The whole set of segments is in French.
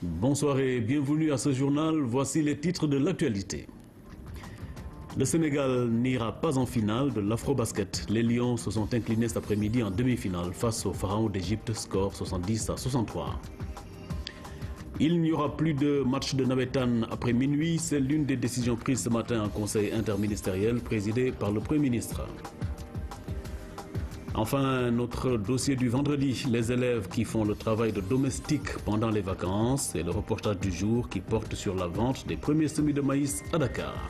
Bonsoir et bienvenue à ce journal. Voici les titres de l'actualité. Le Sénégal n'ira pas en finale de l'Afro-Basket. Les Lions se sont inclinés cet après-midi en demi-finale face au Pharaon d'Égypte, score 70-63. Il n'y aura plus de match de Navétane après minuit. C'est l'une des décisions prises ce matin en conseil interministériel présidé par le Premier ministre. Enfin, notre dossier du vendredi, les élèves qui font le travail de domestique pendant les vacances et le reportage du jour qui porte sur la vente des premiers semis de maïs à Dakar.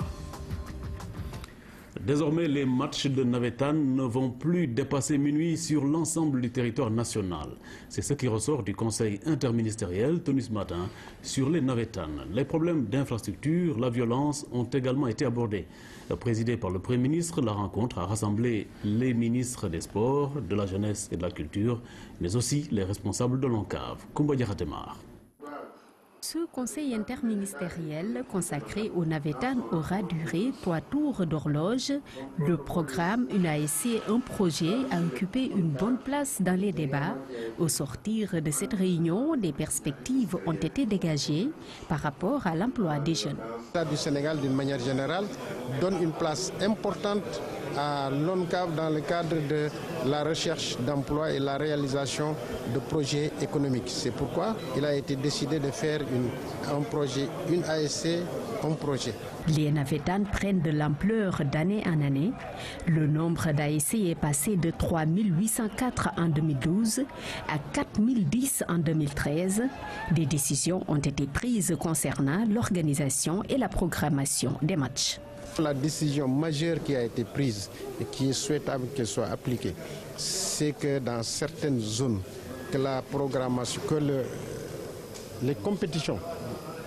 Désormais, les matchs de Navétane ne vont plus dépasser minuit sur l'ensemble du territoire national. C'est ce qui ressort du conseil interministériel tenu ce matin sur les Navétanes. Les problèmes d'infrastructure, la violence ont également été abordés. Présidée par le Premier ministre, la rencontre a rassemblé les ministres des Sports, de la Jeunesse et de la Culture, mais aussi les responsables de l'ONCAV. Koumba Diakhatemar. Ce conseil interministériel consacré aux Navétanes aura duré 3 tours d'horloge. Le programme Une ASC, un projet a occupé une bonne place dans les débats. Au sortir de cette réunion, des perspectives ont été dégagées par rapport à l'emploi des jeunes. L'État du Sénégal, d'une manière générale, donne une place importante à l'ONCAV dans le cadre de la recherche d'emploi et la réalisation de projets économiques. C'est pourquoi il a été décidé de faire un projet, une ASC, un projet. Les Navétanes prennent de l'ampleur d'année en année. Le nombre d'ASC est passé de 3 804 en 2012 à 4 010 en 2013. Des décisions ont été prises concernant l'organisation et la programmation des matchs. La décision majeure qui a été prise et qui est souhaitable qu'elle soit appliquée, c'est que dans certaines zones, que la programmation, que les compétitions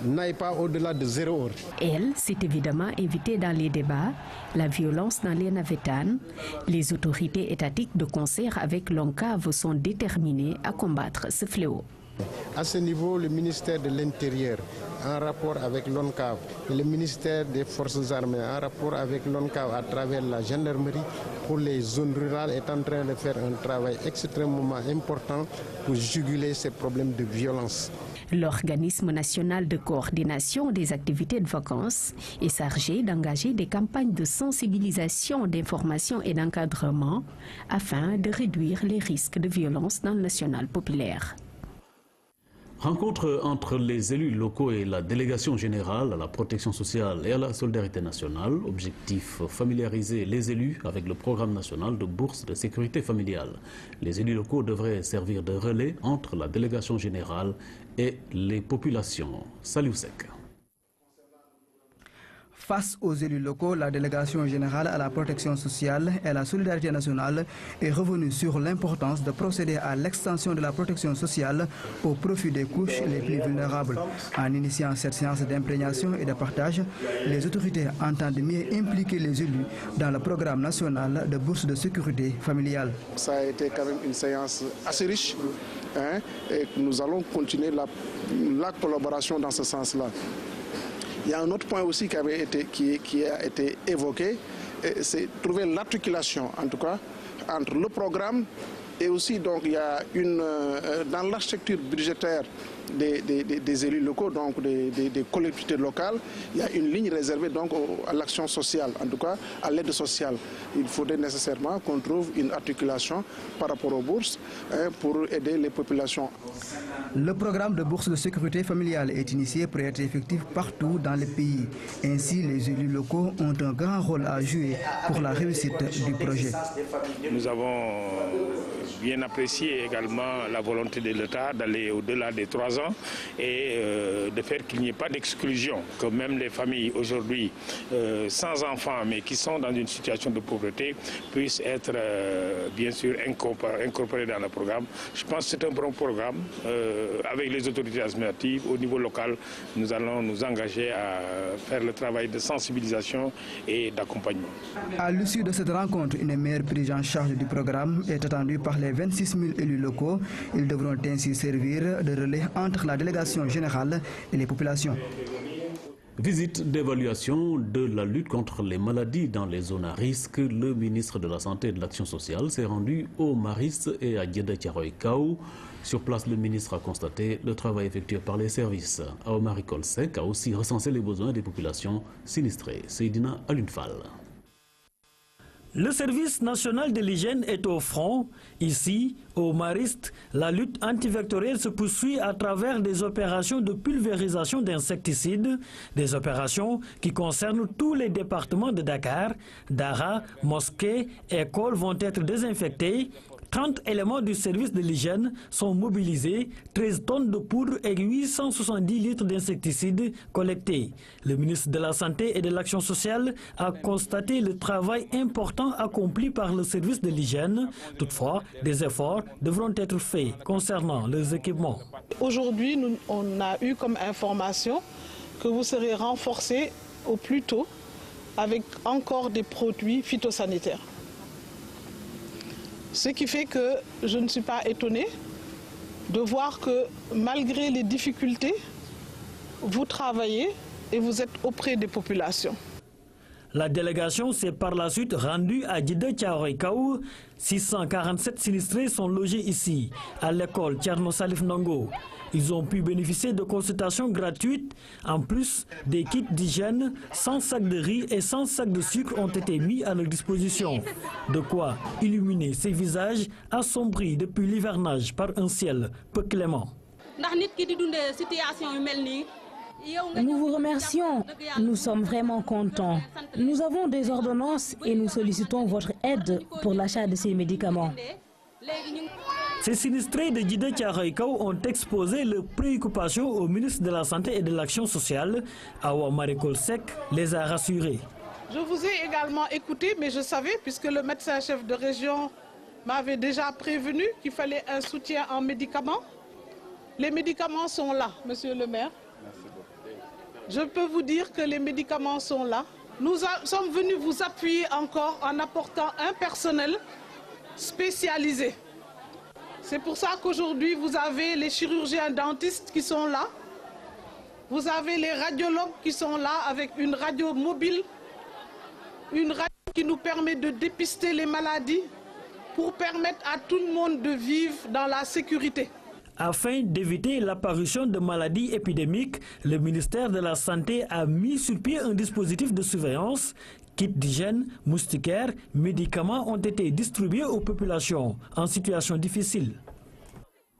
n'aillent pas au-delà de 0 heure. Elle s'est évidemment invitée dans les débats. La violence dans les Navétanes. Les autorités étatiques de concert avec l'ONCAV sont déterminées à combattre ce fléau. À ce niveau, le ministère de l'Intérieur, en rapport avec l'ONCAV, et le ministère des Forces armées, en rapport avec l'ONCAV à travers la gendarmerie, pour les zones rurales, est en train de faire un travail extrêmement important pour juguler ces problèmes de violence. L'organisme national de coordination des activités de vacances est chargé d'engager des campagnes de sensibilisation, d'information et d'encadrement afin de réduire les risques de violence dans le national populaire. Rencontre entre les élus locaux et la délégation générale à la protection sociale et à la solidarité nationale. Objectif, familiariser les élus avec le programme national de bourse de sécurité familiale. Les élus locaux devraient servir de relais entre la délégation générale et les populations. Salut Sek. Face aux élus locaux, la délégation générale à la protection sociale et à la solidarité nationale est revenue sur l'importance de procéder à l'extension de la protection sociale au profit des couches les plus vulnérables. En initiant cette séance d'imprégnation et de partage, les autorités entendent mieux impliquer les élus dans le programme national de bourse de sécurité familiale. Ça a été quand même une séance assez riche, et nous allons continuer la collaboration dans ce sens-là. Il y a un autre point aussi qui a été évoqué, c'est trouver l'articulation, en tout cas, entre le programme et aussi, donc, il y a dans l'architecture budgétaire des élus locaux, donc des collectivités locales, il y a une ligne réservée donc à l'action sociale, en tout cas à l'aide sociale. Il faudrait nécessairement qu'on trouve une articulation par rapport aux bourses pour aider les populations. Le programme de bourse de sécurité familiale est initié pour être effectif partout dans le pays. Ainsi, les élus locaux ont un grand rôle à jouer pour la réussite du projet. Nous avons bien apprécié également la volonté de l'État d'aller au-delà des 3 ans et de faire qu'il n'y ait pas d'exclusion, que même les familles aujourd'hui sans enfants mais qui sont dans une situation de pauvreté puissent être bien sûr incorporées dans le programme. Je pense que c'est un bon programme. Avec les autorités administratives au niveau local, nous allons nous engager à faire le travail de sensibilisation et d'accompagnement. À l'issue de cette rencontre, une meilleure prise en charge du programme est attendue par les 26 000 élus locaux. Ils devront ainsi servir de relais entre la délégation générale et les populations. Visite d'évaluation de la lutte contre les maladies dans les zones à risque. Le ministre de la Santé et de l'Action sociale s'est rendu au Maris et à Djeddah Thiaroye Kao. Sur place, le ministre a constaté le travail effectué par les services. Aomari Kolsek a aussi recensé les besoins des populations sinistrées. Seydina Alunfal. Le service national de l'hygiène est au front. Ici, au Mariste, la lutte antivectorielle se poursuit à travers des opérations de pulvérisation d'insecticides, des opérations qui concernent tous les départements de Dakar. Dara, mosquées, écoles vont être désinfectées. 30 éléments du service de l'hygiène sont mobilisés, 13 tonnes de poudre et 870 litres d'insecticides collectés. Le ministre de la Santé et de l'Action sociale a constaté le travail important accompli par le service de l'hygiène. Toutefois, des efforts devront être faits concernant les équipements. Aujourd'hui, on a eu comme information que vous serez renforcés au plus tôt avec encore des produits phytosanitaires. Ce qui fait que je ne suis pas étonnée de voir que malgré les difficultés, vous travaillez et vous êtes auprès des populations. La délégation s'est par la suite rendue à Djeddah Thiaroye Kao. 647 sinistrés sont logés ici, à l'école Thierno Salif Ndongo. Ils ont pu bénéficier de consultations gratuites. En plus des kits d'hygiène, 100 sacs de riz et 100 sacs de sucre ont été mis à leur disposition. De quoi illuminer ces visages assombris depuis l'hivernage par un ciel peu clément. Nous vous remercions. Nous sommes vraiment contents. Nous avons des ordonnances et nous sollicitons votre aide pour l'achat de ces médicaments. Ces sinistrés de Djeddah Thiaroye Kao ont exposé leurs préoccupations au ministre de la Santé et de l'Action sociale. Aomari Kolsek les a rassurés. Je vous ai également écouté, mais je savais, puisque le médecin-chef de région m'avait déjà prévenu qu'il fallait un soutien en médicaments. Les médicaments sont là, monsieur le maire. Je peux vous dire que les médicaments sont là. Nous sommes venus vous appuyer encore en apportant un personnel spécialisé. C'est pour ça qu'aujourd'hui, vous avez les chirurgiens dentistes qui sont là. Vous avez les radiologues qui sont là avec une radio mobile. Une radio qui nous permet de dépister les maladies pour permettre à tout le monde de vivre dans la sécurité. Afin d'éviter l'apparition de maladies épidémiques, le ministère de la Santé a mis sur pied un dispositif de surveillance. Kits d'hygiène, moustiquaires, médicaments ont été distribués aux populations en situation difficile.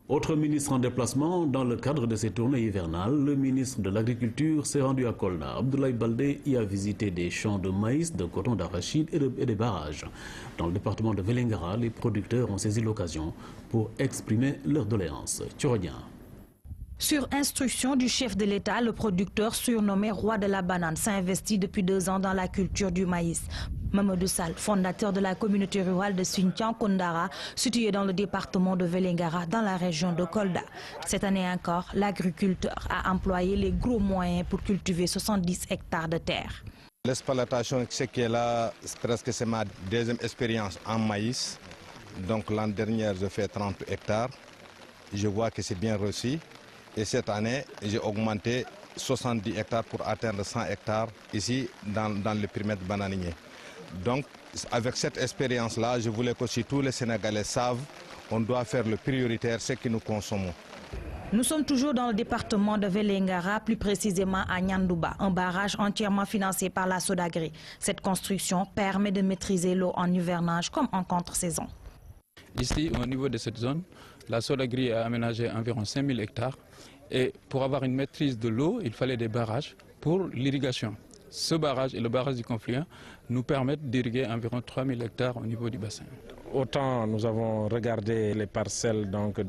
Autre ministre en déplacement, dans le cadre de ces tournées hivernales, le ministre de l'Agriculture s'est rendu à Kolda. Abdoulaye Baldé y a visité des champs de maïs, de coton d'arachide et des barrages. Dans le département de Vélingara, les producteurs ont saisi l'occasion pour exprimer leurs doléances. Thioronia. Sur instruction du chef de l'État, le producteur surnommé Roi de la banane s'investit depuis 2 ans dans la culture du maïs. Mamadou Sall, fondateur de la communauté rurale de Sinthiang Kondara, située dans le département de Vélingara, dans la région de Kolda. Cette année encore, l'agriculteur a employé les gros moyens pour cultiver 70 hectares de terre. L'exploitation, c'est que là, c'est ma deuxième expérience en maïs. Donc l'an dernier, j'ai fait 30 hectares. Je vois que c'est bien reçu. Et cette année, j'ai augmenté 70 hectares pour atteindre 100 hectares ici dans le périmètre bananier. Donc, avec cette expérience-là, je voulais que si tous les Sénégalais savent, on doit faire le prioritaire, ce que nous consommons. Nous sommes toujours dans le département de Vélingara, plus précisément à Nyandouba, un barrage entièrement financé par la Sodagri. Cette construction permet de maîtriser l'eau en hivernage comme en contre-saison. Ici, au niveau de cette zone, la Sodagri a aménagé environ 5000 hectares. Et pour avoir une maîtrise de l'eau, il fallait des barrages pour l'irrigation. Ce barrage et le barrage du Confluent nous permettent d'irriguer environ 3000 hectares au niveau du bassin. Autant nous avons regardé les parcelles donc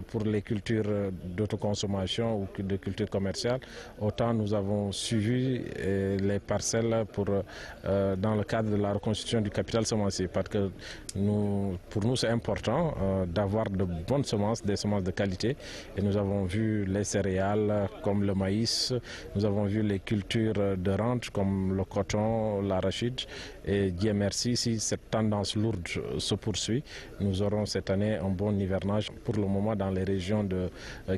pour les cultures d'autoconsommation ou de culture commerciale, autant nous avons suivi les parcelles dans le cadre de la reconstitution du capital semencier. Parce que pour nous c'est important d'avoir de bonnes semences, des semences de qualité. Et nous avons vu les céréales comme le maïs, nous avons vu les cultures de rente comme le coton, l'arachide. Et Dieu merci, si cette tendance lourde se poursuit, nous aurons cette année un bon hivernage pour le moment dans les régions de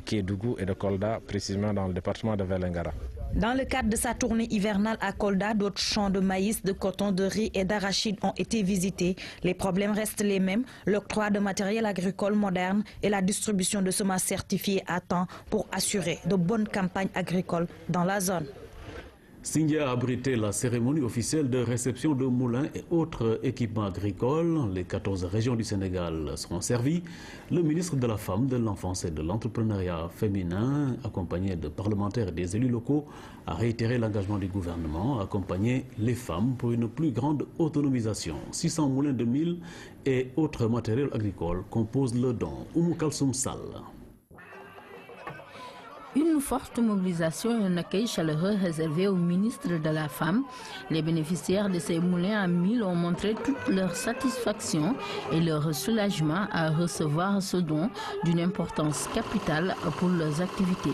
Kédougou et de Kolda, précisément dans le département de Vélingara. Dans le cadre de sa tournée hivernale à Kolda, d'autres champs de maïs, de coton, de riz et d'arachide ont été visités. Les problèmes restent les mêmes, l'octroi de matériel agricole moderne et la distribution de semences certifiées à temps pour assurer de bonnes campagnes agricoles dans la zone. Sindia a abrité la cérémonie officielle de réception de moulins et autres équipements agricoles. Les 14 régions du Sénégal seront servies. Le ministre de la Femme, de l'Enfance et de l'Entrepreneuriat féminin, accompagné de parlementaires et des élus locaux, a réitéré l'engagement du gouvernement à accompagner les femmes pour une plus grande autonomisation. 600 moulins de mil et autres matériels agricoles composent le don. Oumou Kalsoum Sall. Une forte mobilisation et un accueil chaleureux réservé au ministre de la Femme. Les bénéficiaires de ces moulins à mil ont montré toute leur satisfaction et leur soulagement à recevoir ce don d'une importance capitale pour leurs activités.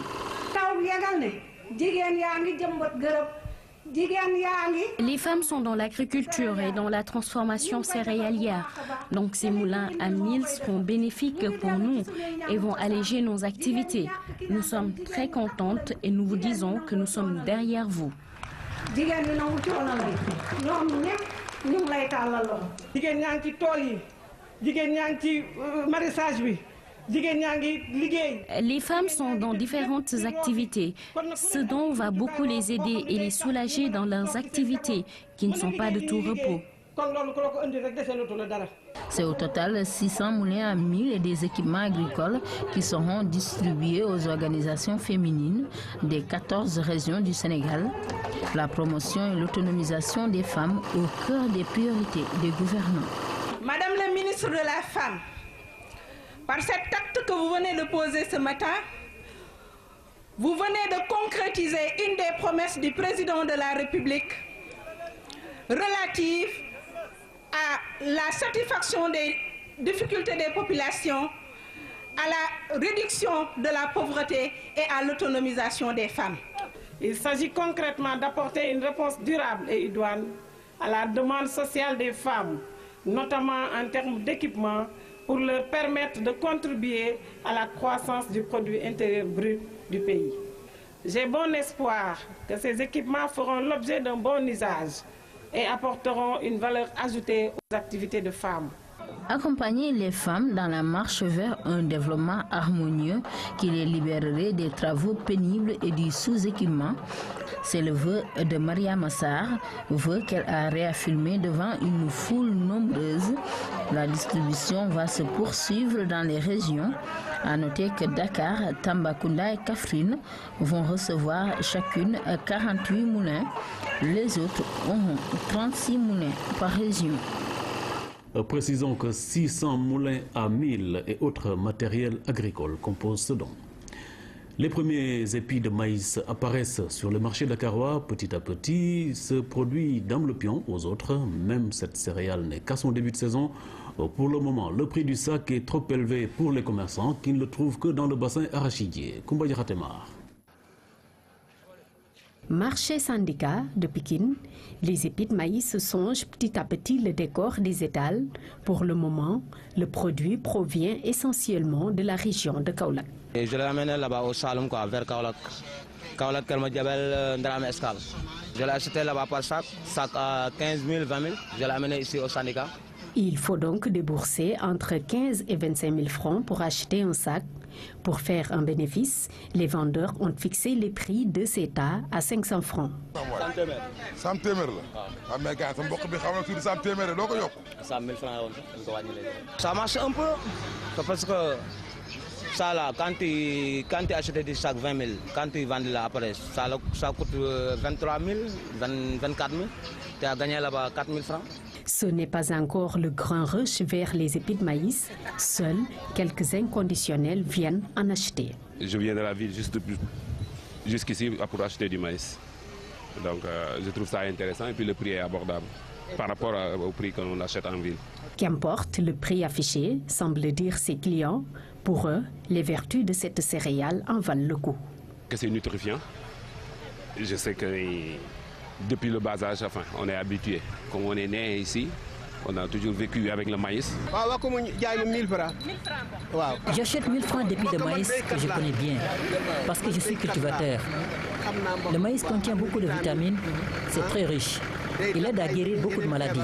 Les femmes sont dans l'agriculture et dans la transformation céréalière. Donc ces moulins à mil seront bénéfiques pour nous et vont alléger nos activités. Nous sommes très contentes et nous vous disons que nous sommes derrière vous. Les femmes sont dans différentes activités. Ce don va beaucoup les aider et les soulager dans leurs activités qui ne sont pas de tout repos. C'est au total 600 moulins à mil et des équipements agricoles qui seront distribués aux organisations féminines des 14 régions du Sénégal. La promotion et l'autonomisation des femmes au cœur des priorités des gouvernements. Madame la ministre de la Femme, par cet acte que vous venez de poser ce matin, vous venez de concrétiser une des promesses du président de la République relative à la satisfaction des difficultés des populations, à la réduction de la pauvreté et à l'autonomisation des femmes. Il s'agit concrètement d'apporter une réponse durable et idoine à la demande sociale des femmes, notamment en termes d'équipement, pour leur permettre de contribuer à la croissance du produit intérieur brut du pays. J'ai bon espoir que ces équipements feront l'objet d'un bon usage et apporteront une valeur ajoutée aux activités de femmes. Accompagner les femmes dans la marche vers un développement harmonieux qui les libérerait des travaux pénibles et du sous-équipement, c'est le vœu de Maria Massar, vœu qu'elle a réaffirmé devant une foule nombreuse. La distribution va se poursuivre dans les régions. À noter que Dakar, Tambacounda et Kaffrine vont recevoir chacune 48 moulins. Les autres auront 36 moulins par région. Précisons que 600 moulins à mil et autres matériels agricoles composent ce don. Les premiers épis de maïs apparaissent sur le marché dakarois petit à petit. Ce produit dame le pion aux autres. Même cette céréale n'est qu'à son début de saison. Pour le moment, le prix du sac est trop élevé pour les commerçants qui ne le trouvent que dans le bassin arachidier. Koumba Yaratemar. Marché syndicat de Pékin, les épis de maïs songent petit à petit le décor des étals. Pour le moment, le produit provient essentiellement de la région de Kaolack. Et je l'ai amené là-bas au Saloum, vers Kaolack. Kaolack, Kermadiabel, Ndram Escale. Je l'ai acheté là-bas par sac à 15 000, 20 000. Je l'ai amené ici au syndicat. Il faut donc débourser entre 15 et 25 000 francs pour acheter un sac. Pour faire un bénéfice, les vendeurs ont fixé les prix de ces tas à 500 francs. Ça marche un peu, parce que ça là, quand tu achètes des sacs 20 000, quand tu vends là après, ça coûte 23 000, 24 000, tu as gagné là-bas 4 000 francs. Ce n'est pas encore le grand rush vers les épis de maïs. Seuls quelques inconditionnels viennent en acheter. Je viens de la ville jusqu'ici pour acheter du maïs. Donc je trouve ça intéressant et puis le prix est abordable par rapport au prix qu'on achète en ville. Qu'importe le prix affiché, semble dire ses clients. Pour eux, les vertus de cette céréale en valent le coup. Que c'est nutrifiant. Je sais que depuis le bas âge, enfin, on est habitué. Comme on est né ici, On a toujours vécu avec le maïs. J'achète 1000 francs d'épis de maïs que je connais bien, parce que je suis cultivateur. Le maïs contient beaucoup de vitamines, c'est très riche. Il aide à guérir beaucoup de maladies.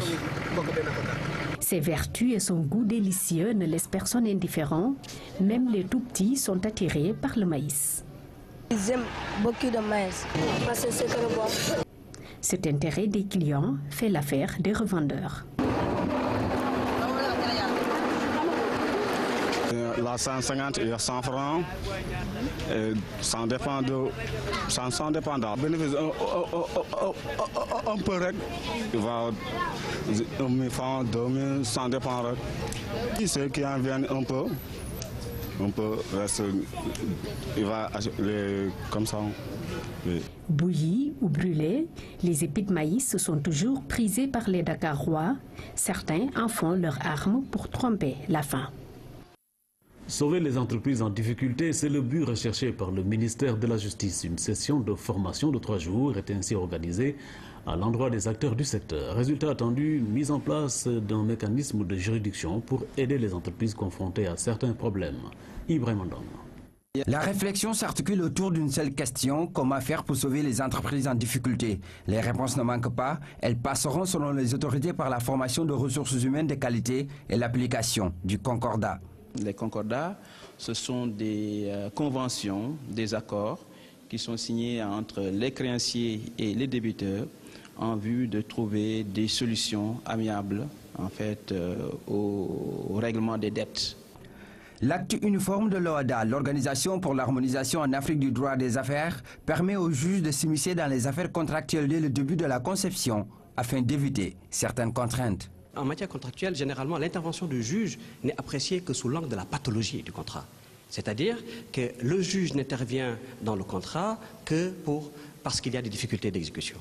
Ses vertus et son goût délicieux ne laissent personne indifférent. Même les tout-petits sont attirés par le maïs. Ils aiment beaucoup de maïs, parce que c'est très bon. Cet intérêt des clients fait l'affaire des revendeurs. La 150 et 100 francs, ça dépend de... Ça dépend d'un bénéfice un peu rek. Il va 1000 francs, 2000, ça dépend rek. Ceux qui en viennent un peu reste, il va acheter comme ça. Oui. Bouillis ou brûlés, les épis de maïs sont toujours prisés par les Dakarois. Certains en font leur arme pour tromper la faim. Sauver les entreprises en difficulté, c'est le but recherché par le ministère de la Justice. Une session de formation de 3 jours est ainsi organisée à l'endroit des acteurs du secteur. Résultat attendu, mise en place d'un mécanisme de juridiction pour aider les entreprises confrontées à certains problèmes. Ibrahim Ndong. La réflexion s'articule autour d'une seule question, comment faire pour sauver les entreprises en difficulté. Les réponses ne manquent pas, elles passeront selon les autorités par la formation de ressources humaines de qualité et l'application du concordat. Les concordats, ce sont des conventions, des accords qui sont signés entre les créanciers et les débiteurs en vue de trouver des solutions amiables en fait, au règlement des dettes. L'acte uniforme de l'OHADA, l'Organisation pour l'harmonisation en Afrique du droit des affaires, permet aux juges de s'immiscer dans les affaires contractuelles dès le début de la conception afin d'éviter certaines contraintes. En matière contractuelle, généralement, l'intervention du juge n'est appréciée que sous l'angle de la pathologie du contrat. C'est-à-dire que le juge n'intervient dans le contrat que parce qu'il y a des difficultés d'exécution.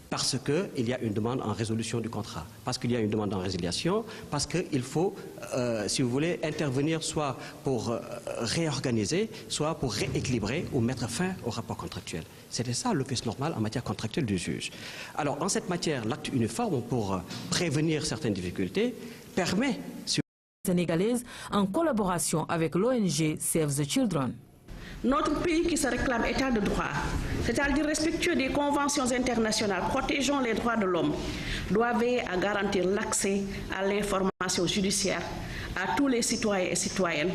Parce qu'il y a une demande en résolution du contrat, parce qu'il y a une demande en résiliation, parce qu'il faut, si vous voulez, intervenir soit pour réorganiser, soit pour rééquilibrer ou mettre fin au rapport contractuel. C'était ça l'office normal en matière contractuelle du juge. Alors, en cette matière, l'acte uniforme pour prévenir certaines difficultés permet... Sénégalaise en collaboration avec l'ONG Save the Children. Notre pays qui se réclame état de droit, c'est-à-dire respectueux des conventions internationales protégeant les droits de l'homme, doit veiller à garantir l'accès à l'information judiciaire à tous les citoyens et citoyennes,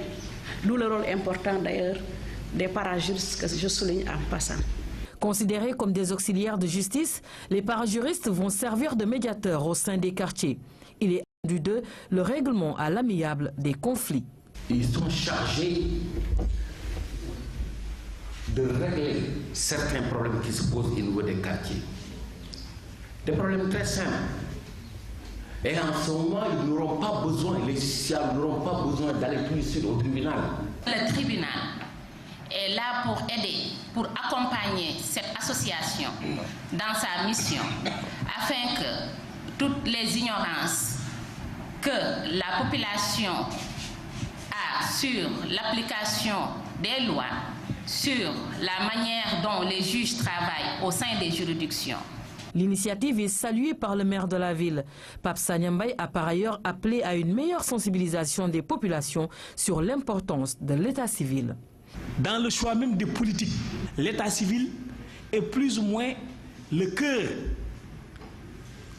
d'où le rôle important d'ailleurs des parajuristes que je souligne en passant. Considérés comme des auxiliaires de justice, les parajuristes vont servir de médiateurs au sein des quartiers. Il est attendu d'eux le règlement à l'amiable des conflits. Ils sont chargés de régler certains problèmes qui se posent au niveau des quartiers. Des problèmes très simples. Et en ce moment, ils n'auront pas besoin, les justiciables n'auront pas besoin d'aller plus sur au tribunal. Le tribunal est là pour aider, pour accompagner cette association dans sa mission, afin que toutes les ignorances que la population a sur l'application des lois, sur la manière dont les juges travaillent au sein des juridictions. L'initiative est saluée par le maire de la ville. Pape Sanyambay a par ailleurs appelé à une meilleure sensibilisation des populations sur l'importance de l'état civil. Dans le choix même des politiques, l'état civil est plus ou moins le cœur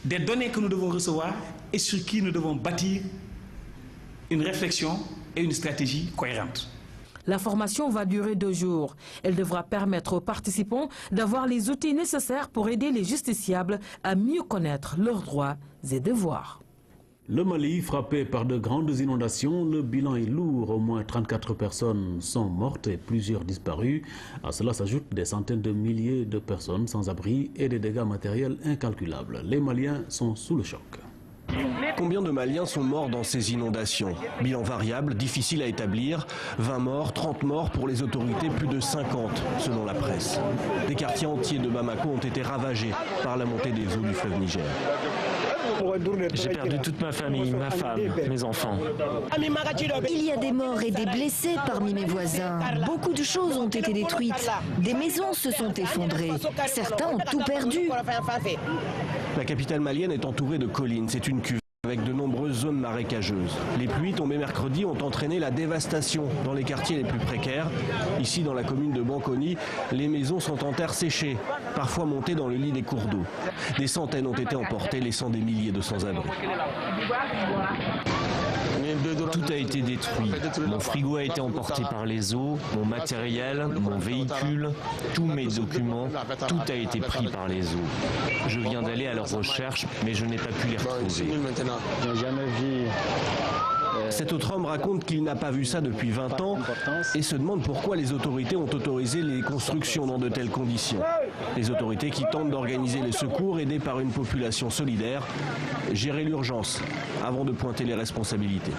des données que nous devons recevoir et sur qui nous devons bâtir une réflexion et une stratégie cohérente. La formation va durer 2 jours. Elle devra permettre aux participants d'avoir les outils nécessaires pour aider les justiciables à mieux connaître leurs droits et devoirs. Le Mali, frappé par de grandes inondations, le bilan est lourd. Au moins 34 personnes sont mortes et plusieurs disparues. À cela s'ajoutent des centaines de milliers de personnes sans abri et des dégâts matériels incalculables. Les Maliens sont sous le choc. Combien de Maliens sont morts dans ces inondations? Bilan variable, difficile à établir. 20 morts, 30 morts pour les autorités, plus de 50 selon la presse. Des quartiers entiers de Bamako ont été ravagés par la montée des eaux du fleuve Niger. J'ai perdu toute ma famille, ma femme, mes enfants. Il y a des morts et des blessés parmi mes voisins. Beaucoup de choses ont été détruites. Des maisons se sont effondrées. Certains ont tout perdu. La capitale malienne est entourée de collines. C'est une cuve avec de nombreuses zones marécageuses. Les pluies tombées mercredi ont entraîné la dévastation dans les quartiers les plus précaires. Ici, dans la commune de Banconi, les maisons sont en terre séchée, parfois montées dans le lit des cours d'eau. Des centaines ont été emportées, laissant des milliers de sans-abri. Tout a été détruit. Mon frigo a été emporté par les eaux, mon matériel, mon véhicule, tous mes documents, tout a été pris par les eaux. Je viens d'aller à leur recherche, mais je n'ai pas pu les retrouver. Cet autre homme raconte qu'il n'a pas vu ça depuis 20 ans et se demande pourquoi les autorités ont autorisé les constructions dans de telles conditions. Les autorités qui tentent d'organiser les secours aidés par une population solidaire, gérer l'urgence avant de pointer les responsabilités.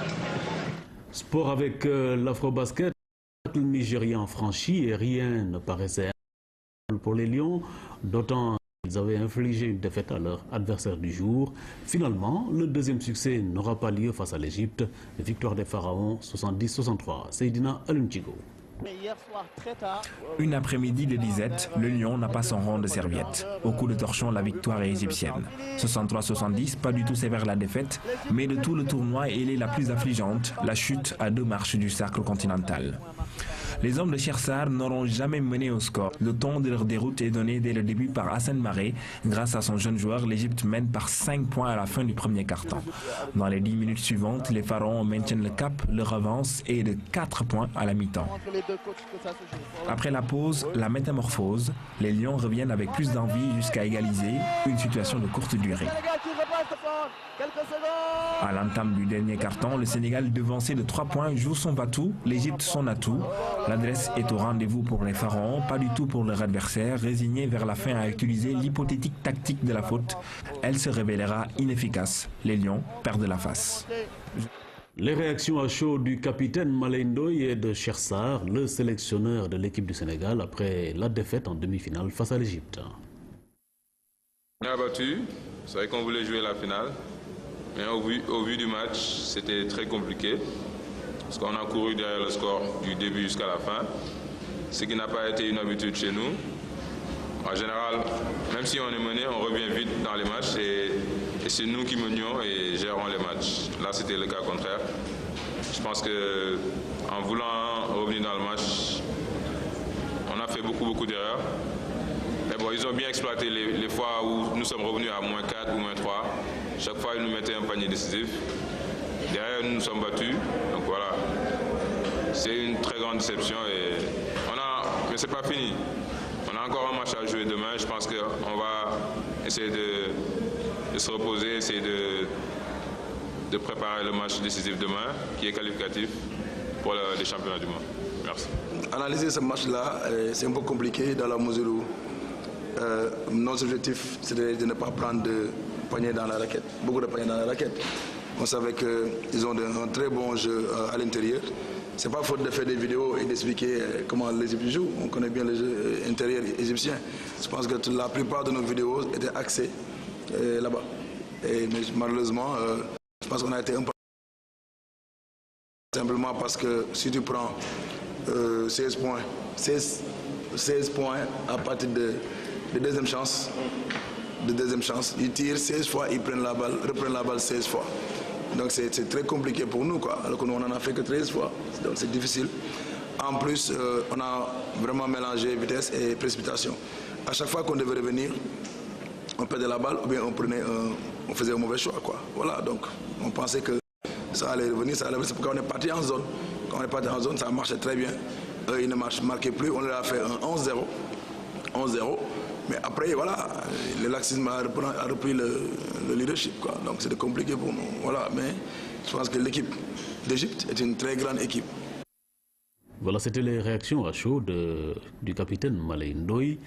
Sport avec l'Afrobasket, le Nigérian franchi et rien ne paraissait pour les Lions, d'autant qu'ils avaient infligé une défaite à leur adversaire du jour. Finalement, le deuxième succès n'aura pas lieu face à l'Égypte. Victoire des Pharaons 70-63. Seydina Alunchigo. Une après-midi de disette, le Lion n'a pas son rond de serviette. Au coup de torchon, la victoire est égyptienne. 63-70, pas du tout sévère la défaite, mais de tout le tournoi, elle est la plus affligeante, la chute à 2 marches du cercle continental. Les hommes de Chersar n'auront jamais mené au score. Le ton de leur déroute est donné dès le début par Hassan Maré. Grâce à son jeune joueur, l'Égypte mène par 5 points à la fin du premier quart-temps. Dans les 10 minutes suivantes, les Pharaons maintiennent le cap, leur avance est de 4 points à la mi-temps. Après la pause, la métamorphose, les Lions reviennent avec plus d'envie jusqu'à égaliser, une situation de courte durée. À l'entame du dernier carton, le Sénégal devancé de 3 points joue son va-tout, l'Égypte son atout. L'adresse est au rendez-vous pour les Pharaons, pas du tout pour leur adversaire, résigné vers la fin à utiliser l'hypothétique tactique de la faute. Elle se révélera inefficace. Les Lions perdent la face. Les réactions à chaud du capitaine Maleye Ndoye et de Chersar, le sélectionneur de l'équipe du Sénégal, après la défaite en demi-finale face à l'Égypte. On a battu, c'est vrai qu'on voulait jouer la finale, mais au vu du match, c'était très compliqué, parce qu'on a couru derrière le score du début jusqu'à la fin, ce qui n'a pas été une habitude chez nous. En général, même si on est mené, on revient vite dans les matchs et c'est nous qui menions et gérons les matchs. Là, c'était le cas contraire. Je pense qu'en voulant revenir dans le match, on a fait beaucoup d'erreurs. Mais bon, ils ont bien exploité les fois où nous sommes revenus à -4 ou -3. Chaque fois, ils nous mettaient un panier décisif. Derrière, nous nous sommes battus. Donc voilà, c'est une très grande déception. Mais c'est pas fini. On a encore un match à jouer demain. Je pense qu'on va essayer de se reposer, essayer de préparer le match décisif demain, qui est qualificatif pour les championnats du monde. Merci. Analyser ce match-là, c'est un peu compliqué dans la mesure où nos objectifs, c'était de ne pas prendre de paniers dans la raquette, beaucoup de paniers dans la raquette. On savait qu'ils ont un très bon jeu à l'intérieur. C'est pas faute de faire des vidéos et d'expliquer comment l'Égypte joue. On connaît bien le jeu intérieur égyptien. Je pense que la plupart de nos vidéos étaient axées là-bas. Mais malheureusement, je pense qu'on a été un peu... Simplement parce que si tu prends 16 points à partir de deuxième chance, ils tirent 16 fois, ils prennent la balle, reprennent la balle 16 fois. Donc c'est très compliqué pour nous, quoi, alors que nous on n'en a fait que 13 fois, donc c'est difficile. En plus, on a vraiment mélangé vitesse et précipitation. À chaque fois qu'on devait revenir, on perdait la balle ou bien on faisait un mauvais choix, quoi. Voilà, donc on pensait que ça allait revenir, c'est pourquoi on est parti en zone. Quand on est parti en zone, ça marchait très bien. Ils ne marquaient plus, on leur a fait un 11-0. Mais après, voilà, le laxisme a repris le leadership, quoi. Donc c'était compliqué pour nous. Voilà, mais je pense que l'équipe d'Égypte est une très grande équipe. Voilà, c'était les réactions à chaud du capitaine Maleye Ndoye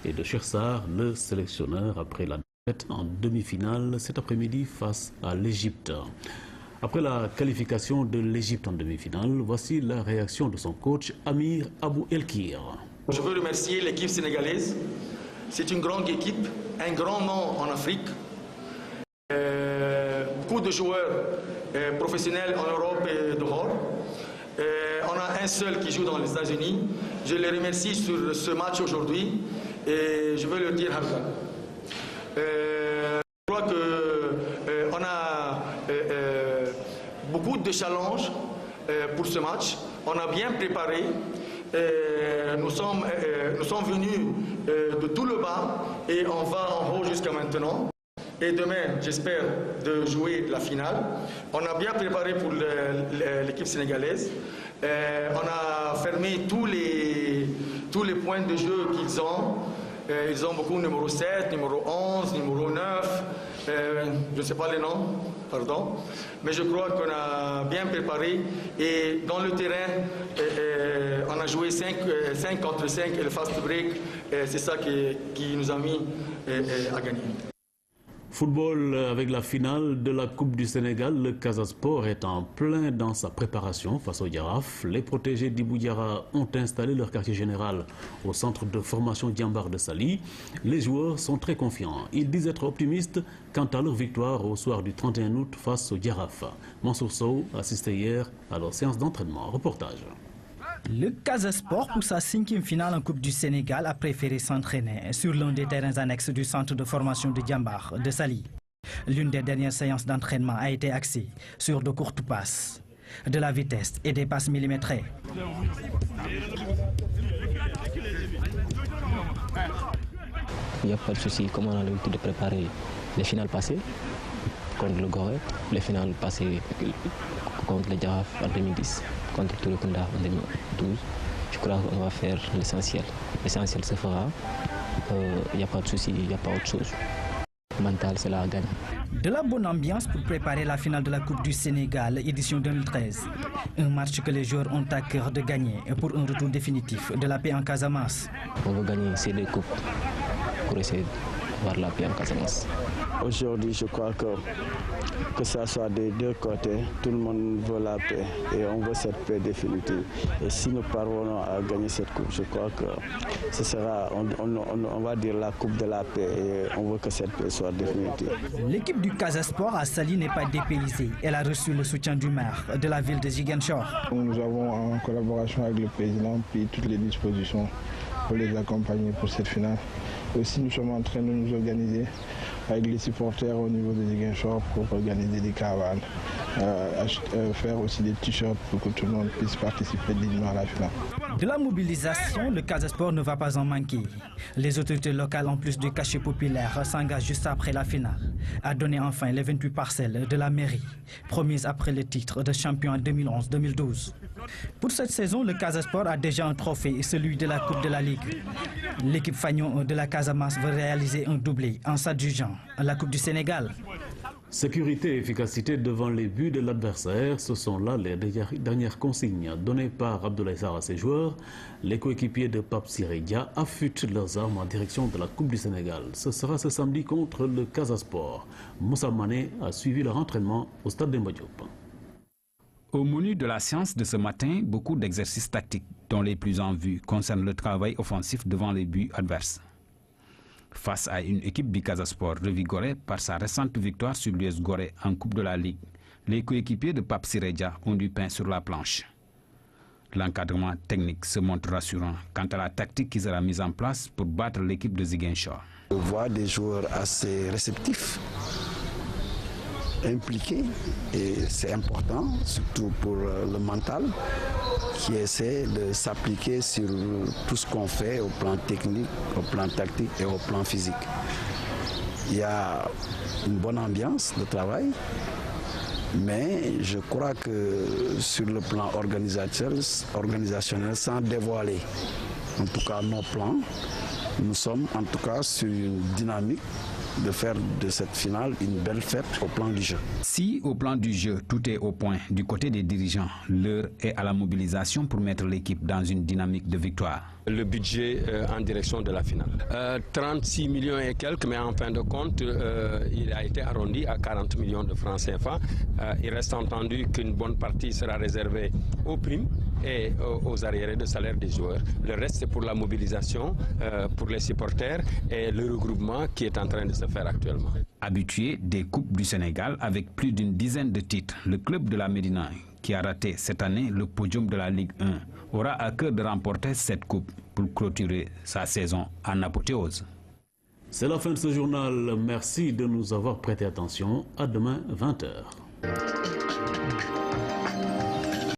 et de Chersar, le sélectionneur, après la défaite en demi-finale cet après-midi face à l'Égypte. Après la qualification de l'Égypte en demi-finale, voici la réaction de son coach Amir Abou Elkir. Je veux remercier l'équipe sénégalaise. C'est une grande équipe, un grand nom en Afrique. Beaucoup de joueurs professionnels en Europe et dehors. On a un seul qui joue dans les États-Unis. Je les remercie sur ce match aujourd'hui et je veux leur dire Hamza. Je crois qu'on a de challenges pour ce match. On a bien préparé. Nous sommes venus de tout le bas et on va en haut jusqu'à maintenant. Et demain, j'espère de jouer la finale. On a bien préparé pour l'équipe sénégalaise. On a fermé tous les points de jeu qu'ils ont. Ils ont beaucoup numéro 7, numéro 11, numéro 9. Je ne sais pas les noms, pardon. Mais je crois qu'on a bien préparé. Et dans le terrain, on a joué 5 contre 5 et le fast break. C'est ça qui nous a mis à gagner. Football avec la finale de la Coupe du Sénégal, le Casa Sport est en plein dans sa préparation face au Jaraaf. Les protégés d'Ibou Diarra ont installé leur quartier général au centre de formation Diambar de Saly. Les joueurs sont très confiants. Ils disent être optimistes quant à leur victoire au soir du 31 août face au Jaraaf. Mansour Sow assistait hier à leur séance d'entraînement. Reportage. Le Casa Sport, pour sa 5e finale en Coupe du Sénégal, a préféré s'entraîner sur l'un des terrains annexes du centre de formation de Diambar de Saly. L'une des dernières séances d'entraînement a été axée sur de courtes passes, de la vitesse et des passes millimétrées. Il n'y a pas de souci, comme on a l'habitude de préparer les finales passées contre le Gorée, les finales passées contre le Jaraaf en 2010. Contre Turekunda en 2012, je crois qu'on va faire l'essentiel. L'essentiel se fera, il n'y a pas de souci, il n'y a pas autre chose. Mental, c'est la gagne. De la bonne ambiance pour préparer la finale de la Coupe du Sénégal, édition 2013. Un match que les joueurs ont à cœur de gagner pour un retour définitif de la paix en Casamance. On veut gagner ces 2 coupes pour essayer d'avoir la paix en Casamance. Aujourd'hui, je crois que ça soit des 2 côtés, tout le monde veut la paix et on veut cette paix définitive. Et si nous parvenons à gagner cette coupe, je crois que ce sera, on va dire, la coupe de la paix et on veut que cette paix soit définitive. L'équipe du Casa Sport à Saly n'est pas dépaysée. Elle a reçu le soutien du maire de la ville de Ziguinchor. Nous avons, en collaboration avec le président, pris toutes les dispositions pour les accompagner pour cette finale. Aussi, nous sommes en train de nous organiser avec les supporters au niveau de Ziguinchor pour organiser des caravanes, faire aussi des t-shirts pour que tout le monde puisse participer dignement à la finale. De la mobilisation, le Casa Sport ne va pas en manquer. Les autorités locales, en plus du cachet populaire, s'engagent juste après la finale à donner enfin les 28 parcelles de la mairie, promises après le titre de champion en 2011-2012. Pour cette saison, le Casa Sport a déjà un trophée, celui de la Coupe de la Ligue. L'équipe Fagnon de la Casamance veut réaliser un doublé en s'adjugeant à la Coupe du Sénégal. Sécurité et efficacité devant les buts de l'adversaire, ce sont là les dernières consignes données par Abdoulaye Sarr à ses joueurs. Les coéquipiers de Pape Siré Dia affûtent leurs armes en direction de la Coupe du Sénégal. Ce sera ce samedi contre le Casa Sport. Moussa Mané a suivi leur entraînement au stade Demba Diop. Au menu de la séance de ce matin, beaucoup d'exercices tactiques, dont les plus en vue concernent le travail offensif devant les buts adverses. Face à une équipe du Casa Sport revigorée par sa récente victoire sur l'US Gorée en Coupe de la Ligue, les coéquipiers de Pape Siré Dia ont du pain sur la planche. L'encadrement technique se montre rassurant quant à la tactique qui sera mise en place pour battre l'équipe de Ziguinchor. Je vois des joueurs assez réceptifs, impliqués, et c'est important, surtout pour le mental, qui essaie de s'appliquer sur tout ce qu'on fait au plan technique, au plan tactique et au plan physique. Il y a une bonne ambiance de travail, mais je crois que sur le plan organisationnel, sans dévoiler en tout cas nos plans, nous sommes en tout cas sur une dynamique de faire de cette finale une belle fête au plan du jeu. Si au plan du jeu, tout est au point du côté des dirigeants, l'heure est à la mobilisation pour mettre l'équipe dans une dynamique de victoire. Le budget en direction de la finale. 36 millions et quelques, mais en fin de compte, il a été arrondi à 40 millions de francs CFA. Il reste entendu qu'une bonne partie sera réservée aux primes et aux arriérés de salaire des joueurs. Le reste, c'est pour la mobilisation, pour les supporters et le regroupement qui est en train de se faire actuellement. Habitué des Coupes du Sénégal avec plus d'une dizaine de titres, le club de la Médina, qui a raté cette année le podium de la Ligue 1, aura à cœur de remporter cette coupe pour clôturer sa saison en apothéose. C'est la fin de ce journal. Merci de nous avoir prêté attention. À demain, 20h.